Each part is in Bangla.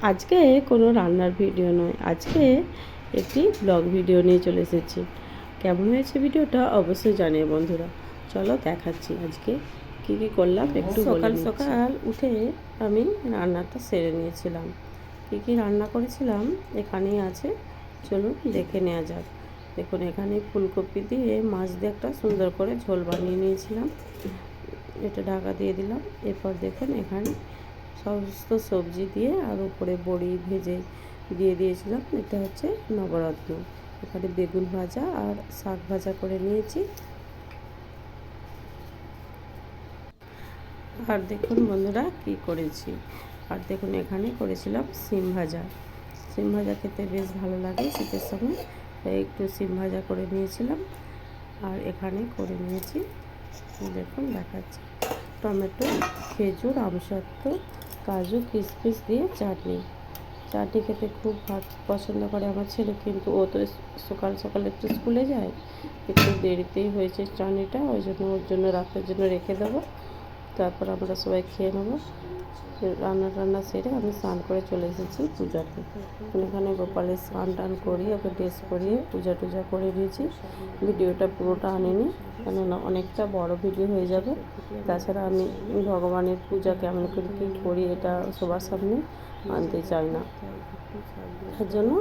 আজকে কোনো রান্নার ভিডিও নয়, আজকে একটি ব্লগ ভিডিও নিয়ে চলে এসেছি। কেমন হয়েছে ভিডিওটা অবশ্যই জানিয়ে বন্ধুরা। চলো দেখাচ্ছি আজকে কি কি করলাম একটু। সকাল সকাল উঠে আমি রান্নাটা সেরে নিয়েছিলাম। কি কি রান্না করেছিলাম এখানেই আছে, চলুন দেখে নেওয়া যাক। দেখুন এখানে ফুলকপি দিয়ে মাছ দিয়ে একটা সুন্দর করে ঝোল বানিয়ে নিয়েছিলাম। এটা ঢাকা দিয়ে দিলাম। এরপর দেখুন এখানে সমস্ত সবজি দিয়ে আর উপরে বড়ি ভেজে দিয়ে দিয়েছিলাম। এটা হচ্ছে নবরত্ন। এখানে বেগুন ভাজা আর শাক ভাজা করে নিয়েছি। আর দেখুন বন্ধুরা কি করেছি। আর দেখুন এখানে করেছিলাম সিম ভাজা। সিম ভাজা খেতে বেশ ভালো লাগে শীতের সময়, তাই একটু সিম ভাজা করে নিয়েছিলাম। আর এখানে করে নিয়েছি দেখুন দেখাচ্ছি টমেটো, খেজুর, আমসত্ত্ব, কাজু, কিশমিশ দিয়ে চাটনি। চাটনি খেতে খুব পছন্দ করে আমার ছেলে, কিন্তু ও তো সকাল সকাল একটু স্কুলে যায়, একটু দেরিতেই হয়েছে চাটনিটা, ওই জন্য ওর জন্য রাতের জন্য রেখে দেবো। তারপর আমরা সবাই খেয়ে নেবো। রান্না সেরে আমি স্নান করে চলে এসেছি পূজাতে। এখানে গোপালের স্নান টান করিয়ে ওকে ড্রেস করিয়ে পূজা টুজা করে দিয়েছি। ভিডিওটা পুরোটা আনিনি, কেননা অনেকটা বড় ভিডিও হয়ে যাবে। তাছাড়া আমি ভগবানের পূজা কেমন করে কী করি এটা সবার সামনে আনতে চাই না, তার জন্য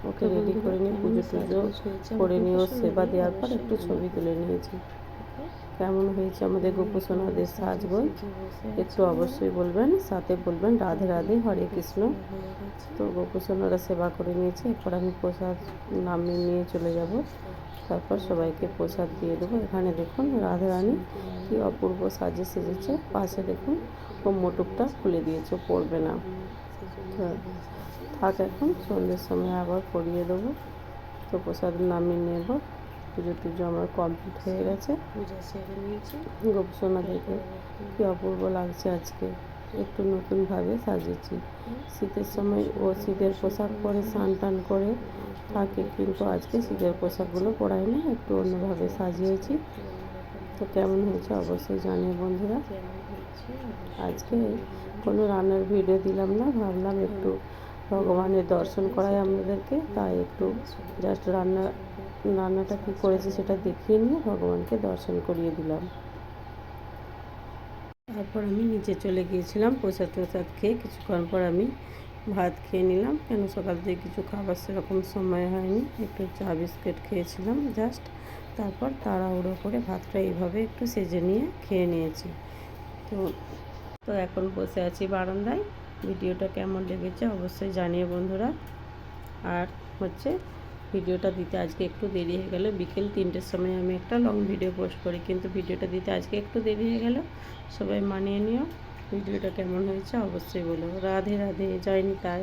ওকে রেডি করে নিয়ে পুজো টুজো করে নিয়ে ওর সেবা দেওয়ার পর একটু ছবি তুলে নিয়েছি। কেমন হয়েছে আমাদের গোপুসোনাদের সাজগোজ একটু অবশ্যই বলবেন, সাথে বলবেন রাধে রাধে, হরে কৃষ্ণ। তো গোপুসোনারা সেবা করে নিয়েছে, এরপর আমি প্রসাদ নামিয়ে নিয়ে চলে যাব। তারপর সবাইকে প্রসাদ দিয়ে দেবো। এখানে দেখুন রাধারানী কি অপূর্ব সাজে সেজেছে। পাশে দেখুন ও মুটুকটা খুলে দিয়েছে, পড়বে না। থাক, এখন সন্ধ্যের সময় আবার পরিয়ে দেবো। তো প্রসাদ নামিয়ে নেব। পুজো টুজো আমার কমপ্লিট হয়ে গেছে, পূজা সেরে নিয়েছি। গোপসোনা দেখে কি অপূর্ব লাগছে। আজকে একটু নতুনভাবে সাজিয়েছি। শীতের সময় ও শীতের পোশাক পরে স্নান টান করে থাকে, কিন্তু আজকে শীতের পোশাকগুলো পরাইনি, একটু অন্যভাবে সাজিয়েছি। তো কেমন হয়েছে অবশ্যই জানিয়ে বন্ধুরা। আজকে কোনো রান্নার ভিডিও দিলাম না, ভাবলাম একটু ভগবানের দর্শন করাই আমাদেরকে, তাই একটু জাস্ট রান্নাটা কী করেছি সেটা দেখিয়ে নিয়ে ভগবানকে দর্শন করিয়ে দিলাম। তারপর আমি নিচে চলে গিয়েছিলাম প্রসাদ টসাদ খেয়ে। কিছুক্ষণ পর আমি ভাত খেয়ে নিলাম, কেন সকাল থেকে কিছু খাবার সেরকম সময় হয়নি, একটু চা বিস্কুট খেয়েছিলাম জাস্ট। তারপর তাড়াহুড়ো করে ভাতটা এইভাবে একটু সেজে নিয়ে খেয়ে নিয়েছি। তো এখন বসে আছি বারান্দায়। ভিডিওটা কেমন লেগেছে অবশ্যই জানিয়ে বন্ধুরা। আর হচ্ছে ভিডিওটা দিতে আজকে একটু দেরি হয়ে গেল। বিকেল 3টের সময় আমি একটা লং ভিডিও পোস্ট করি, কিন্তু ভিডিওটা দিতে আজকে একটু দেরি হয়ে গেল। সবাই মানিয়ে নিও। ভিডিওটা কেমন হয়েছে অবশ্যই বলো। রাধে রাধে, জয় নিতাই।